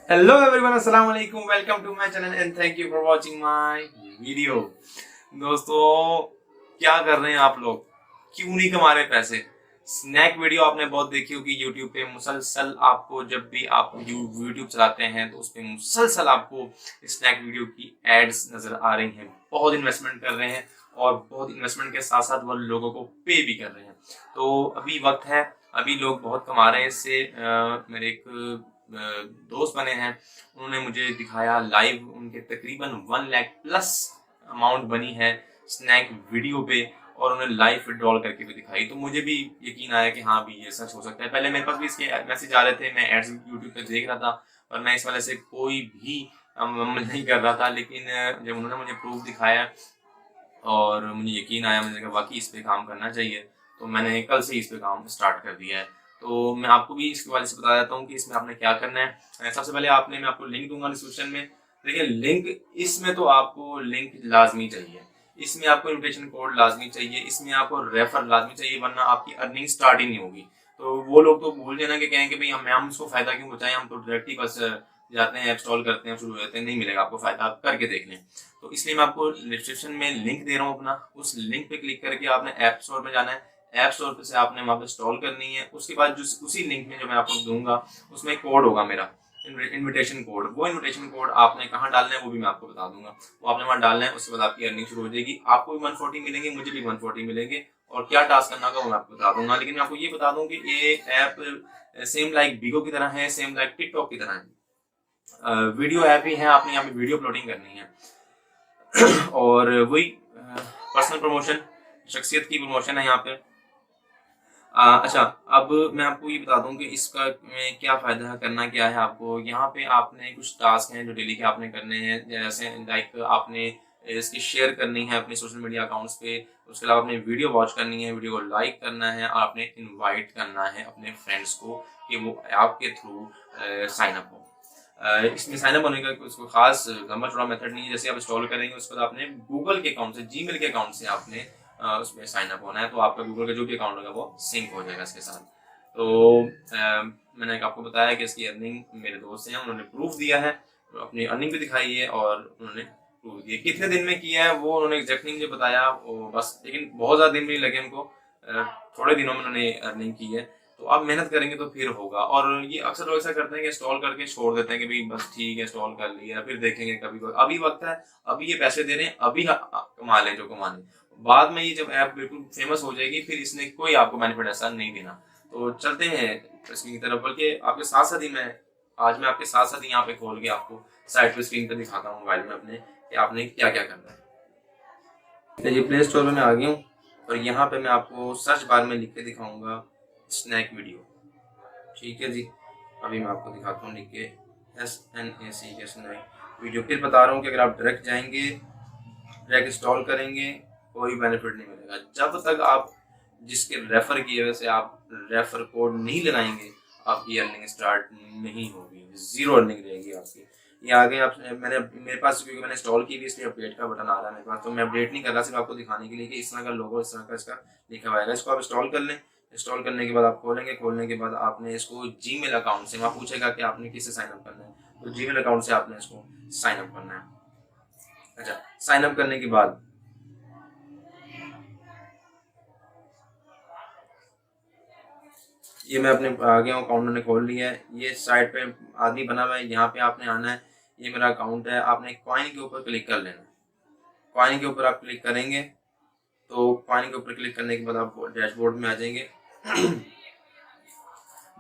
Hello everyone, अस्सलाम वालेकुम। Welcome to my channel and thank you for watching my video. दोस्तों, क्या कर रहे हैं आप लोग? क्यों नहीं कमा रहे पैसे? स्नैक वीडियो आपने बहुत देखी होगी यूट्यूब पे। मुसलसल आपको जब भी आप यूट्यूब चलाते हैं तो उस पे मुसलसल आपको स्नैक वीडियो की एड्स नजर आ रही हैं। बहुत इन्वेस्टमेंट कर रहे हैं और बहुत इन्वेस्टमेंट के साथ साथ वो लोगों को पे भी कर रहे हैं। तो अभी वक्त है, अभी लोग बहुत कमा रहे हैं इससे। मेरे एक दोस्त बने हैं, उन्होंने मुझे दिखाया लाइव, उनके तकरीबन 1 लाख प्लस अमाउंट बनी है स्नैक वीडियो पे और उन्होंने लाइव विड्रॉल करके भी दिखाई। तो मुझे भी यकीन आया कि हाँ भी ये सच हो सकता है। पहले मेरे पास भी इसके मैसेज आ रहे थे, मैं एड्स यूट्यूब पे देख रहा था और मैं इस वाले से कोई भी अमल नहीं कर रहा था, लेकिन जब उन्होंने मुझे प्रूफ दिखाया और मुझे यकीन आया, मुझे कहा वाकई इस पे काम करना चाहिए, तो मैंने कल से इस पे काम स्टार्ट कर दिया है। तो मैं आपको भी इसके बारे से बता देता हूँ कि इसमें आपने क्या करना है। सबसे पहले मैं आपको लिंक दूंगा डिस्क्रिप्शन में। देखिए लिंक, इसमें तो आपको लिंक लाजमी चाहिए, इसमें आपको इन्विटेशन कोड लाजमी चाहिए, इसमें आपको रेफर लाजमी चाहिए, वरना आपकी अर्निंग स्टार्ट ही नहीं होगी। तो वो लोग तो भूल जाना कि कहेंगे भाई हम इसको फायदा क्यों बताएं, हम तो डायरेक्ट ही बस जाते हैं, इंस्टॉल करते हैं, शुरू हो जाते हैं। नहीं मिलेगा आपको फायदा, आप करके देख लें। तो इसलिए मैं आपको डिस्क्रिप्शन में लिंक दे रहा हूँ अपना, उस लिंक पे क्लिक करके आपने ऐप स्टोर में जाना है। ऐप स्टोर पे से आपने वहां पे इंस्टॉल करनी है। उसके बाद जो उसी लिंक में जो मैं आपको दूंगा उसमें कोड होगा मेरा, इन्विटेशन कोड। वो इन्विटेशन कोड आपने कहाँ डालना है वो भी मैं आपको बता दूंगा। वो आपने वहां डालना है, उसके बाद आपकी अर्निंग शुरू हो जाएगी। आपको भी 140 मिलेंगे, मुझे भी 140 मिलेंगे। और क्या टास्क करना होगा वो मैं आपको बता दूंगा। लेकिन मैं आपको ये बता दूं कि ये ऐप सेम लाइक बिगो की तरह है, सेम लाइक टिकटॉक की तरह है। वीडियो ऐप ही है, आपने यहाँ पे वीडियो अपलोडिंग करनी है और वही पर्सनल प्रमोशन, शख्सियत की प्रमोशन है यहाँ पे। अच्छा, अब मैं आपको ये बता दूं कि इसका में क्या फायदा है, करना क्या है आपको। यहाँ पे आपने कुछ टास्क हैं जो डेली के आपने करने हैं, जैसे लाइक आपने इसकी शेयर करनी है अपने सोशल मीडिया अकाउंट्स पे। उसके अलावा आपने वीडियो वॉच करनी है, वीडियो को लाइक करना है और आपने इनवाइट करना है अपने फ्रेंड्स को कि वो आपके थ्रू साइन अप हो। इसमें साइन अप होने का उसको खास लंबा चौड़ा मेथड नहीं है। जैसे आप इंस्टॉल करेंगे उसके बाद आपने गूगल के अकाउंट से, जीमेल के अकाउंट से आपने उसमें साइन अप होना है, तो आपका गूगल का जो भी अकाउंट होगा वो सिंक हो जाएगा इसके साथ। तो मैंने आपको बताया कि इसकी अर्निंग मेरे दोस्त हैं, उन्होंने प्रूफ दिया है, अपनी अर्निंग भी दिखाई है और उन्होंने प्रूफ दिया। कितने दिन में किया है वो उन्होंने एग्जैक्ट नहीं मुझे बताया वो बस, लेकिन बहुत ज़्यादा दिन भी नहीं लगे उनको, थोड़े दिनों में उन्होंने अर्निंग की है। तो आप मेहनत करेंगे तो फिर होगा। और ये अक्सर लोग ऐसा करते हैं कि इंस्टॉल करके छोड़ देते हैं कि भाई बस ठीक है इंस्टॉल कर लिया, फिर देखेंगे कभी। अभी वक्त है, अभी ये पैसे दे रहे हैं, अभी कमा लें जो कमाने। बाद में ये जब ऐप बिल्कुल फेमस हो जाएगी फिर इसने कोई आपको बेनिफिट ऐसा नहीं देना। तो चलते हैं स्क्रीन की तरफ, बल्कि आपके साथ साथ ही मैं आपके साथ साथ यहाँ पे खोल के आपको साइड पे स्क्रीन पे दिखाता हूँ मोबाइल में अपने कि आपने क्या क्या करना है। ये प्ले स्टोर में मैं आ गया हूँ और यहाँ पे मैं आपको सर्च बार में लिख के दिखाऊंगा स्नैक वीडियो। ठीक है जी, अभी मैं आपको दिखाता हूँ लिख के SNAC के स्नैक वीडियो। फिर बता रहा हूँ कि अगर आप डायरेक्ट जाएंगे, डायरेक्ट इंस्टॉल करेंगे, कोई बेनिफिट नहीं मिलेगा जब तक आप जिसके रेफर किए वजह से आप रेफर कोड नहीं लगाएंगे। आपकी अर्निंग स्टार्ट नहीं होगी, जीरो अर्निंग रहेगी आपकी। ये आगे आप मेरे पास क्योंकि मैंने इंस्टॉल की थी इसलिए अपडेट का बटन आ रहा है मेरे पास, तो मैं अपडेट नहीं कर रहा, सिर्फ आपको दिखाने के लिए कि इस तरह का लोगो, इस तरह का इसका लिखा हुआ है। इसको आप इंस्टॉल कर लें। इंस्टॉल करने के बाद आप खोलेंगे, खोलने के बाद आपने इसको जीमेल अकाउंट से, वहाँ पूछेगा कि आपने किससे साइन अप करना है, तो जीमेल अकाउंट से आपने इसको साइन अप करना है। अच्छा, साइन अप करने के बाद ये मैं अपने आ गया हूँ, अकाउंट मैंने खोल लिया है। ये साइड पे आदमी बना हुआ है, यहाँ पे आपने आना है। ये मेरा अकाउंट है, आपने कॉइन के ऊपर क्लिक कर लेना। कॉइन के ऊपर आप क्लिक करेंगे तो कॉइन के ऊपर क्लिक करने के बाद आप डैशबोर्ड में आ जाएंगे।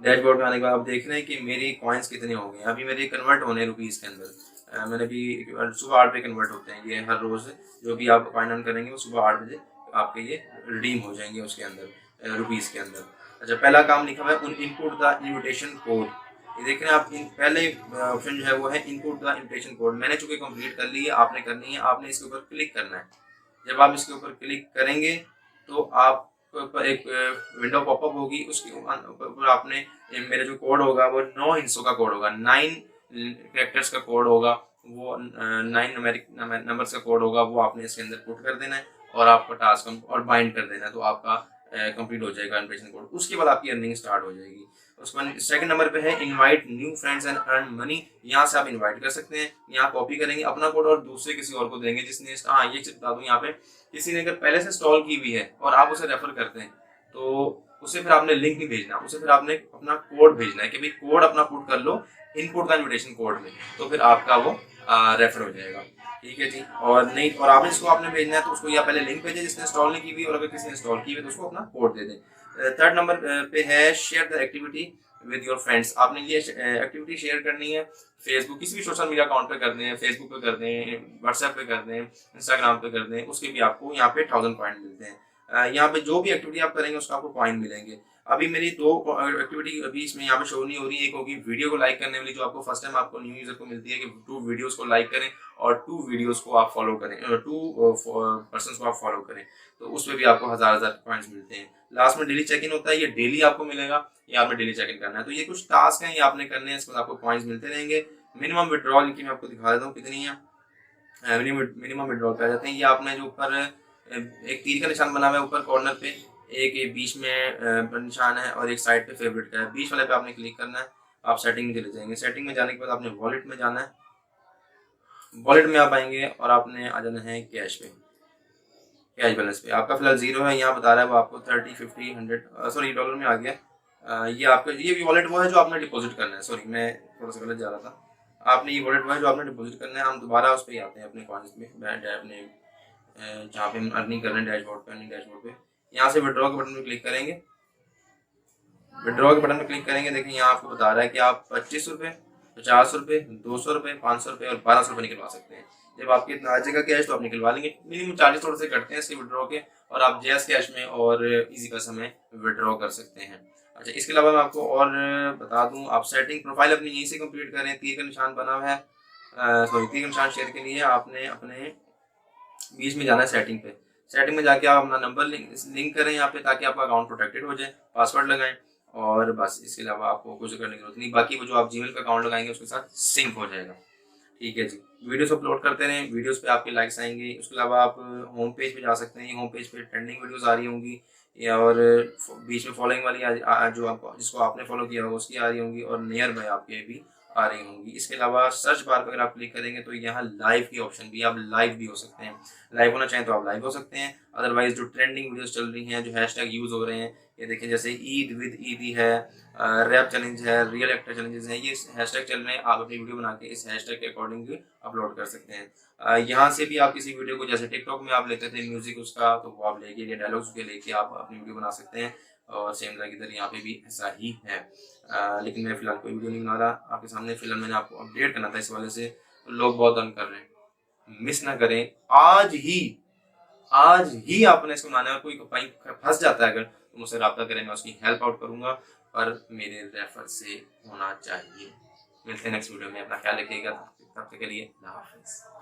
डैशबोर्ड में आने के बाद आप देख रहे हैं कि मेरी कॉइन्स कितने हो गए। अभी मेरे कन्वर्ट होने रुपीज़ के अंदर। मैंने भी सुबह 8 बजे कन्वर्ट होते हैं ये हर रोज़। जो भी आप कॉइन अर्न करेंगे वो सुबह 8 बजे आपके ये रिडीम हो जाएंगे उसके अंदर, रुपीज़ के अंदर। अच्छा, पहला काम लिखा हुआ है इनपुट द इन्विटेशन कोड। ये देख रहे हैं आप, पहले ऑप्शन जो है वो है इनपुट द इन्विटेशन कोड। मैंने चूंकि कंप्लीट कर ली है, आपने करनी है। आपने इसके ऊपर क्लिक करना है। जब आप इसके ऊपर क्लिक करेंगे तो आप ऊपर एक विंडो पॉपअप होगी, उसके ऊपर आपने मेरा जो कोड होगा वो 9 हिस्सों का कोड होगा, 9 कैरेक्टर्स का कोड होगा, वो 9 न्यूमेरिक नंबर्स का कोड होगा, वो आपने इसके अंदर पुट कर देना है और आपका टास्क और बाइंड कर देना है, तो आपका कंप्लीट हो जाएगा इन्विटेशन कोड। उसके बाद आपकी अर्निंग स्टार्ट हो जाएगी। उसके बाद सेकंड नंबर पे है invite new friends and earn money. यहाँ से आप इनवाइट कर सकते हैं, यहाँ कॉपी करेंगे अपना कोड और दूसरे किसी और को देंगे जिसने, हाँ ये चीज बता दूं, यहाँ पे किसी ने अगर पहले से इंस्टॉल की हुई है और आप उसे रेफर करते हैं तो उसे फिर आपने लिंक नहीं भेजना, उसे फिर आपने अपना कोड भेजना है कि भाई कोड अपना पुट कर लो इनपुट का इन्विटेशन कोड में, तो फिर आपका वो रेफर हो जाएगा। ठीक है जी। और नहीं, और आपने इसको आपने भेजना है तो उसको या पहले लिंक भेजे जिसने इंस्टॉल नहीं की हुई, और अगर किसी ने इंस्टॉल की हुई तो उसको अपना कोड दे दें। थर्ड नंबर पे है share the activity with your friends. आपने ये एक्टिविटी शेयर करनी है फेसबुक, किसी भी सोशल मीडिया अकाउंट पे कर दें, फेसबुक पे कर दें, व्हाट्सएप पे कर दें, इंस्टाग्राम पे कर दें, उसके भी आपको यहाँ पे 1000 पॉइंट मिलते हैं। यहाँ पे जो भी एक्टिविटी आप करेंगे उसका आपको पॉइंट मिलेंगे। अभी मेरी 2 एक्टिविटी अभी इसमें यहाँ पे शो नहीं हो रही। एक होगी वीडियो को लाइक करने वाली, जो आपको फर्स्ट टाइम आपको न्यू यूजर को मिलती है कि 2 वीडियोस को लाइक करें और 2 वीडियोस को आप फॉलो करें, 2 पर्सन को आप फॉलो करें, तो उसमें भी आपको 1000 पॉइंट्स मिलते हैं। लास्ट में डेली चेक इन होता है, ये डेली आपको मिलेगा, ये आपने डेली चेक इन करना है। तो ये कुछ टास्क हैं, ये आपने करने हैं, इसमें आपको पॉइंट्स मिलते रहेंगे। मिनिमम विड्रॉल की मैं आपको दिखा देता हूँ कितनी है। मिनिमम विड्रॉल कर जाते हैं, ये आपने जो ऊपर एक तीर का निशान बना हुआ है ऊपर कॉर्नर पे, एक ये बीच में निशान है और एक साइड पे फेवरेट का है, बीच वाले पे आपने क्लिक करना है। आप सेटिंग में चले जाएंगे, सेटिंग में जाने के बाद आपने वॉलेट में जाना है, वॉलेट में आप आएंगे और आपने आ जाना है कैश पे, कैश बैलेंस पे। आपका फिलहाल 0 है, यहाँ बता रहा है वो आपको 30, 50, 100 सॉरी डॉलर में आ गया। ये आपका ये वॉलेट वो है जो आपने डिपॉजिट करना है, सॉरी मैं थोड़ा सा गलत जा रहा था। आपने ये वॉलेट वो है जो आपने डिपॉजिट करना है। हम दोबारा उस पर आते हैं अपने कॉइन्स में, अपने जहाँ पे हम अर्निंग कर रहे हैं डैशबोर्ड पे, अर्निंग डैशबोर्ड पे यहाँ से विड्रॉ के बटन पे क्लिक करेंगे। विड्रॉ के बटन पे क्लिक करेंगे, देखिए यहाँ आपको बता रहा है कि आप 25 रुपये, 50 रुपये, 200 रुपये, 500 रुपये और 1200 रुपये निकलवा सकते हैं। जब आपके इतना आ जाएगा कैश तो आप निकलवा लेंगे। मिनिमम चार्जेस थोड़े से कटते हैं इसके विड्रॉ के, और आप जैस कैश में और इजी पैसा में विड्रॉ कर सकते हैं। अच्छा, इसके अलावा मैं आपको और बता दूं, आप सेटिंग प्रोफाइल अपनी यहीं से कंप्लीट करें। तीर का निशान बना हुआ है, सॉरी तीर का निशान शेयर के लिए आपने अपने बीच में जाना है सेटिंग पे। सेटिंग में जाके आप अपना नंबर लिंक करें यहाँ पे, ताकि आपका अकाउंट प्रोटेक्टेड हो जाए, पासवर्ड लगाएं और बस इसके अलावा आपको कुछ करने की जरूरत नहीं। बाकी वो जो आप जीमेल का अकाउंट लगाएंगे उसके साथ सिंक हो जाएगा। ठीक है जी। वीडियोस अपलोड करते रहें, वीडियोस पे आपके लाइक्स आएंगे। उसके अलावा आप होम पेज पे जा सकते हैं, होम पेज पे ट्रेंडिंग वीडियोस आ रही होंगी, या और बीच में फॉलोइंग वाली जो आपको जिसको आपने फॉलो किया होगा उसकी आ रही होंगी, और नियर बाय आपके भी आ रही होंगी। इसके अलावा सर्च बार पर अगर आप क्लिक करेंगे तो यहाँ लाइव की ऑप्शन भी, आप लाइव भी हो सकते हैं। लाइव होना चाहें तो आप लाइव हो सकते हैं, अदरवाइज जो ट्रेंडिंग वीडियोस चल रही हैं, जो हैशटैग यूज हो रहे हैं, ये देखिए जैसे ईद विद ईदी है, रैप चैलेंज है, रियल एक्टर चैलेंजेस हैं, ये हैशटैग चल रहे हैं। आप अपनी वीडियो बना के इस हैशटैग के अकॉर्डिंग अपलोड कर सकते हैं। यहाँ से भी आप किसी वीडियो को, जैसे टिकटॉक में आप लेते थे म्यूजिक उसका, तो वो आप लेके डायलॉग्स के लेके आप अपनी वीडियो बना सकते हैं। और सेम लाइक इधर यहाँ पे भी ऐसा ही है। लेकिन मैं फिलहाल कोई वीडियो नहीं बना रहा आपके सामने, फिलहाल मैंने आपको अपडेट करना था इस वाले से। तो लोग बहुत अर्न कर रहे हैं, मिस ना करें। आज ही आपने इसको बनाना है। कोई कहीं फंस जाता है अगर, तो मुझसे रब्ता करें, मैं उसकी हेल्प आउट करूंगा, पर मेरे रेफर से होना चाहिए। मिलते हैं नेक्स्ट वीडियो में, अपना ख्याल रखिएगा, तब तक के लिए अल्लाह हाफिज़।